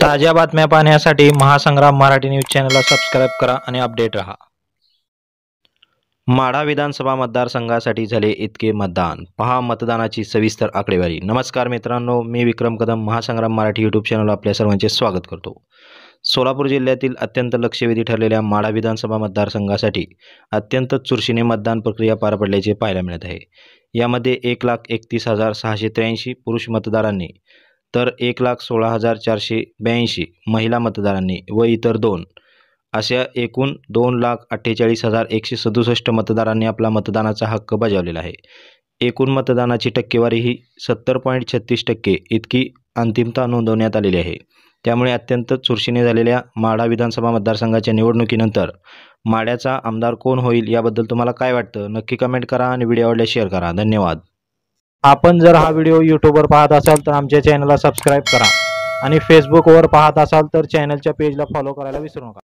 ताज्या बातम्या पाहण्यासाठी महासंग्राम मराठी न्यूज चॅनलला सबस्क्राईब करा आणि अपडेट रहा। माढा विधानसभा मतदारसंघासाठी झाले इतके मतदान, पहा मतदानाची सविस्तर आकडेवारी। नमस्कार मित्रांनो, मी विक्रम कदम महासंग्राम मराठी यूट्यूब चॅनलवर आपल्या सर्वांचे स्वागत करतो। सोलापूर जिल्ह्यातील अत्यंत लक्षवेधी ठरलेल्या माढा विधानसभा मतदारसंघासाठी अत्यंत चुरशीने मतदान प्रक्रिया पार पडल्याचे पाहायला मिळत आहे। यामध्ये 1,31,683 पुरुष मतदारांनी तर 1,16,482 महिला मतदारांनी व इतर 2 अशा एकूण 2,48,167 मतदारांनी आपला मतदानाचा हक्क बजावलेला आहे। एकूण मतदानाची टक्केवारी ही 70.36% इतकी अंतिमता नोंदवण्यात आलेली आहे। त्यामुळे अत्यंत चुरशीने झालेल्या माढा विधानसभा मतदारसंघाच्या निवडणुकीनंतर माढ्याचा आमदार कोण होईल याबद्दल तुम्हाला काय वाटतं, नक्की कमेंट करा आणि व्हिडिओ आवडल्यास शेअर करा। धन्यवाद। आपण जर हा व्हिडिओ यूट्यूबवर पाहत असाल तर आमच्या चॅनलला सबस्क्राईब करा आणि फेसबुकवर पाहत असाल तर चॅनलच्या पेजला फॉलो करायला विसरू नका।